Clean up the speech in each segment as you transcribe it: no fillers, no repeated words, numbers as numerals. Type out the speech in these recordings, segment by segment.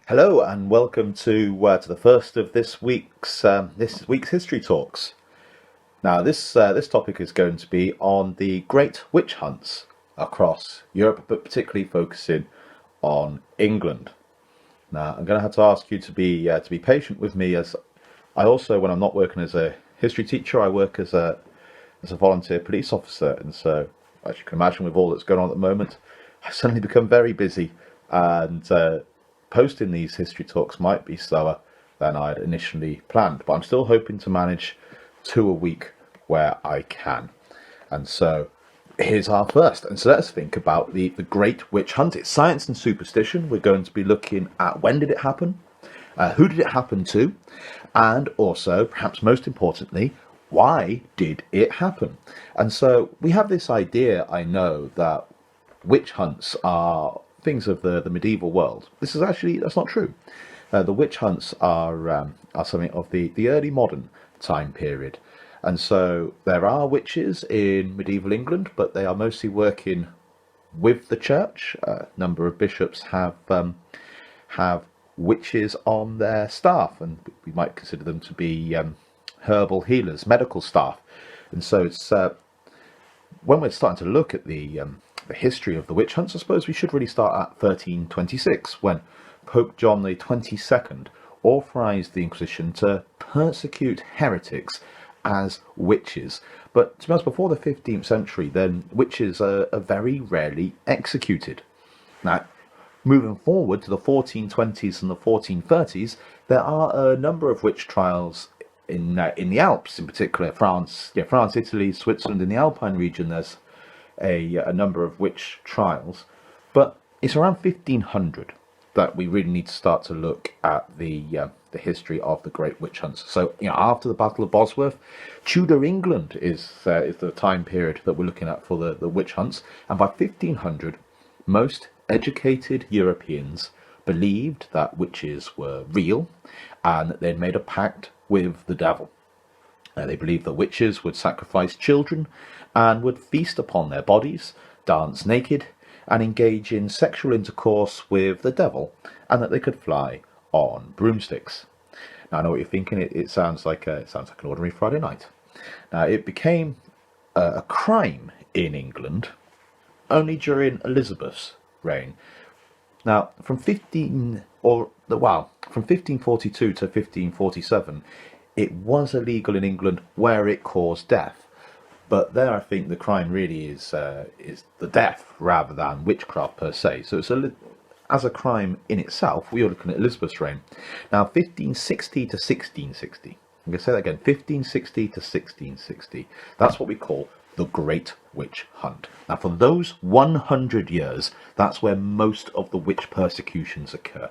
Hello and welcome to the first of this week's history talks. Now, this topic is going to be on the great witch hunts across Europe, but particularly focusing on England. Now, I'm going to have to ask you to be patient with me, as I also, when I'm not working as a history teacher, I work as a volunteer police officer, and so as you can imagine, with all that's going on at the moment, I've suddenly become very busy, and posting these history talks might be slower than I'd initially planned, but I'm still hoping to manage two a week where I can. And so here's our first. And so let's think about the Great Witch Hunt. It's science and superstition. We're going to be looking at when did it happen, who did it happen to, and also, perhaps most importantly, why did it happen? And so we have this idea, I know, that witch hunts are things of the medieval world. That's not true. The witch hunts are something of the early modern time period. And so there are witches in medieval England, but they are mostly working with the church. A number of bishops have witches on their staff, and we might consider them to be herbal healers, medical staff. And so it's when we're starting to look at the history of the witch hunts, I suppose we should really start at 1326, when Pope John the 22nd authorised the Inquisition to persecute heretics as witches. But to be honest, before the 15th century, then witches are very rarely executed. Now, moving forward to the 1420s and the 1430s, there are a number of witch trials in the Alps, in particular France, Italy, Switzerland. In the Alpine region, there's a number of witch trials, but it's around 1500 that we really need to start to look at the history of the Great Witch Hunts. So, after the Battle of Bosworth, Tudor England is the time period that we're looking at for the witch hunts, and by 1500, most educated Europeans believed that witches were real and that they'd made a pact with the devil. They believed that witches would sacrifice children and would feast upon their bodies, dance naked, and engage in sexual intercourse with the devil, and that they could fly on broomsticks. Now, I know what you're thinking. It sounds like an ordinary Friday night. Now, it became a crime in England only during Elizabeth's reign. Now, from 1542 to 1547, it was illegal in England where it caused death. But there, I think the crime really is the death rather than witchcraft per se. So as a crime in itself, we are looking at Elizabeth's reign. Now, 1560 to 1660. I'm going to say that again. 1560 to 1660. That's what we call the Great Witch Hunt. Now, for those 100 years, that's where most of the witch persecutions occur.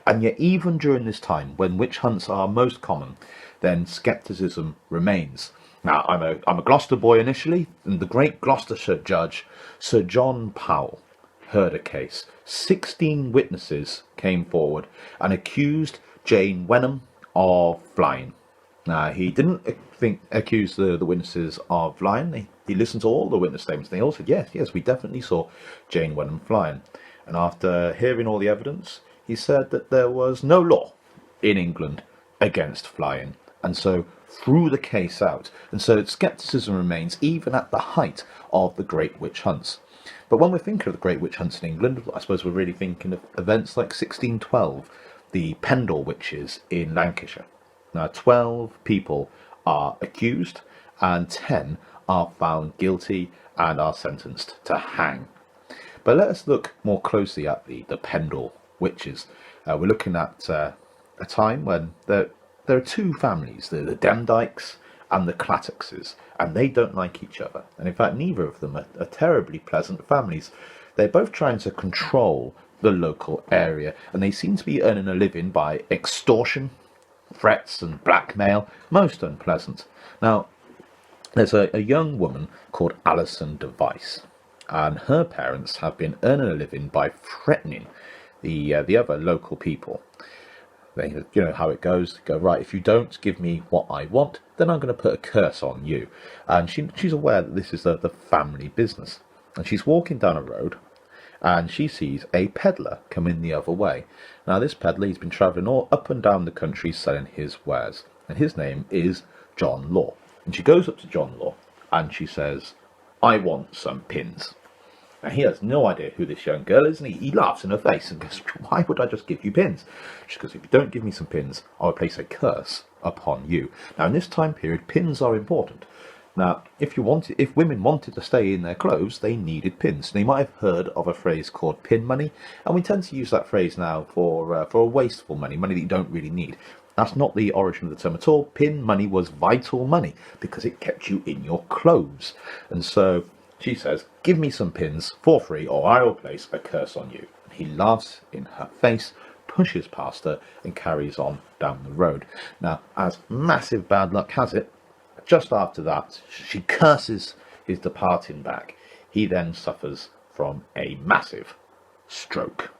And yet, even during this time, when witch hunts are most common, then scepticism remains. Now, I'm a Gloucester boy initially, and the great Gloucestershire judge, Sir John Howell, heard a case. 16 witnesses came forward and accused Jane Wenham of flying. Now, he didn't accuse the witnesses of flying. He listened to all the witness statements. They all said, yes, we definitely saw Jane Wenham flying. And after hearing all the evidence, he said that there was no law in England against flying. And so threw the case out. And so scepticism remains even at the height of the Great Witch Hunts. But when we're thinking of the Great Witch Hunts in England, I suppose we're really thinking of events like 1612, the Pendle Witches in Lancashire. Now, 12 people are accused and 10 are found guilty and are sentenced to hang. But let us look more closely at the Pendle Witches. We're looking at a time when there are two families, the Demdikes and the Clattoxes, and they don't like each other. And in fact, neither of them are terribly pleasant families. They're both trying to control the local area, and they seem to be earning a living by extortion, threats and blackmail, most unpleasant. Now, there's a young woman called Alison Device, and her parents have been earning a living by threatening the other local people. You know how it goes. They go, right, if you don't give me what I want, then I'm going to put a curse on you. And she's aware that this is the family business. And she's walking down a road, and she sees a peddler come in the other way. Now this peddler, he's been travelling all up and down the country selling his wares, and his name is John Law. And she goes up to John Law and she says, "I want some pins." Now he has no idea who this young girl is, and he laughs in her face and goes, "Why would I just give you pins?" She goes, "If you don't give me some pins, I will place a curse upon you." Now in this time period, pins are important. Now, if women wanted to stay in their clothes, they needed pins. Now, you might have heard of a phrase called pin money, and we tend to use that phrase now for wasteful money that you don't really need. That's not the origin of the term at all. Pin money was vital money because it kept you in your clothes. And so she says, "Give me some pins for free or I will place a curse on you." He laughs in her face, pushes past her and carries on down the road. Now, as massive bad luck has it, just after that, she curses his departing back. He then suffers from a massive stroke.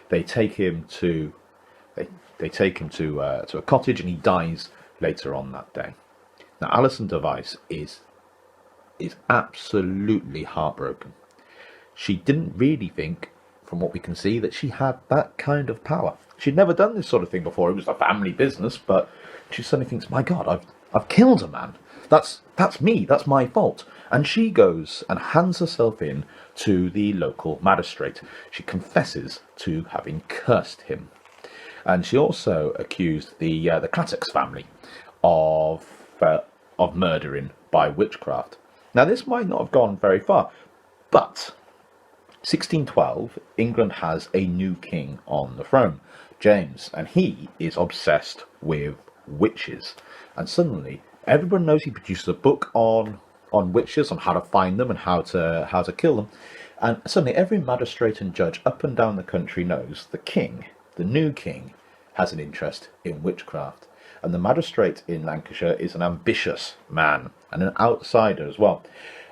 They take him to a cottage, and he dies later on that day. Now, Alison Device is absolutely heartbroken. She didn't really think, from what we can see, that she had that kind of power. She'd never done this sort of thing before. It was a family business, but she suddenly thinks, "My God, I've killed a man. That's me. That's my fault." And she goes and hands herself in to the local magistrate. She confesses to having cursed him, and she also accused the Clattox family of murdering by witchcraft. Now, this might not have gone very far, but 1612, England has a new king on the throne, James, and he is obsessed with witches. And suddenly, everyone knows he produces a book on witches, on how to find them and how to kill them. And suddenly, every magistrate and judge up and down the country knows the king, the new king, has an interest in witchcraft. And the magistrate in Lancashire is an ambitious man and an outsider as well.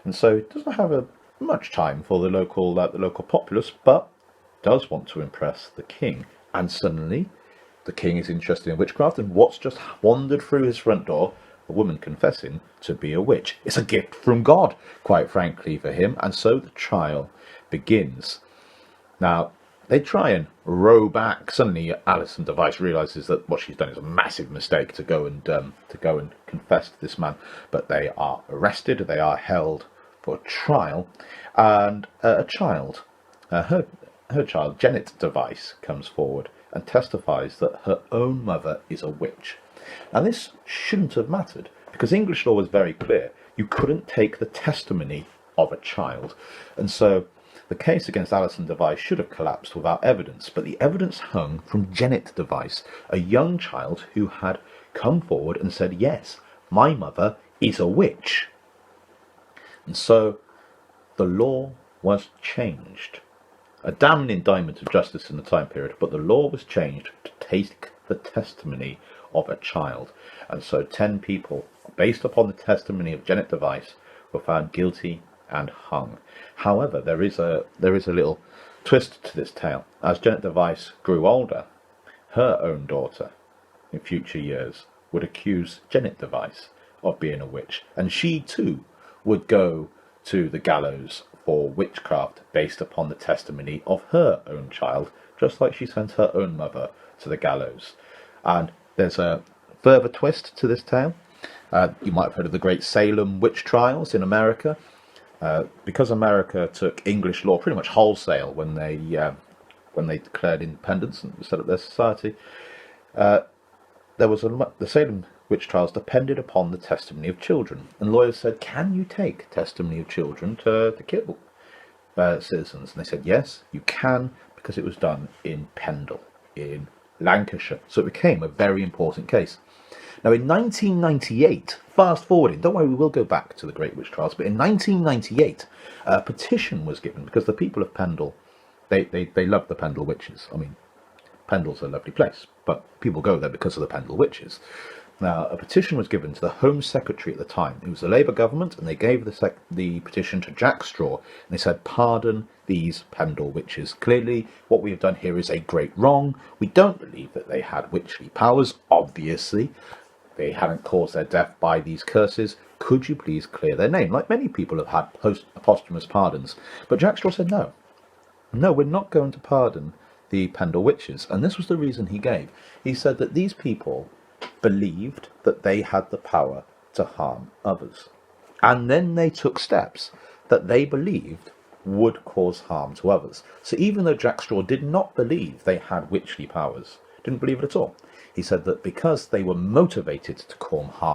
And so he doesn't have much time for the local populace, but does want to impress the king. And suddenly, the king is interested in witchcraft, and what's just wandered through his front door? A woman confessing to be a witch. It's a gift from God, quite frankly, for him. And so the trial begins. Now, they try and row back. Suddenly, Alison Device realizes that what she's done is a massive mistake to go and confess to this man. But they are arrested. They are held for trial, and her child, Janet Device, comes forward and testifies that her own mother is a witch. Now, this shouldn't have mattered, because English law was very clear. You couldn't take the testimony of a child. And so the case against Alison Device should have collapsed without evidence. But the evidence hung from Janet Device, a young child who had come forward and said, "Yes, my mother is a witch." And so the law was changed. A damning indictment of justice in the time period, but the law was changed to take the testimony of a child. And so 10 people, based upon the testimony of Janet Device, were found guilty and hung. However, there is a little twist to this tale. As Janet Device grew older, her own daughter, in future years, would accuse Janet Device of being a witch, and she too would go to the gallows for witchcraft based upon the testimony of her own child, just like she sent her own mother to the gallows. And there's a further twist to this tale. You might have heard of the Great Salem witch trials in America. Because America took English law pretty much wholesale when they declared independence and set up their society, there was the Salem witch trials depended upon the testimony of children, and lawyers said, "Can you take testimony of children to kill citizens?" And they said, "Yes, you can," because it was done in Pendle, in Lancashire. So it became a very important case. Now, in 1998, fast forwarding, don't worry, we will go back to the Great Witch Trials, but in 1998, a petition was given because the people of Pendle, they love the Pendle witches. I mean, Pendle's a lovely place, but people go there because of the Pendle witches. Now, a petition was given to the Home Secretary at the time. It was the Labour government, and they gave the petition to Jack Straw, and they said, "Pardon these Pendle witches. Clearly, what we have done here is a great wrong. We don't believe that they had witchly powers. Obviously, they hadn't caused their death by these curses. Could you please clear their name?" Like many people have had posthumous pardons. But Jack Straw said no. no, we're not going to pardon the Pendle witches. And this was the reason he gave. He said that these people believed that they had the power to harm others. And then they took steps that they believed would cause harm to others. So even though Jack Straw did not believe they had witchly powers, didn't believe it at all, he said that because they were motivated to cause harm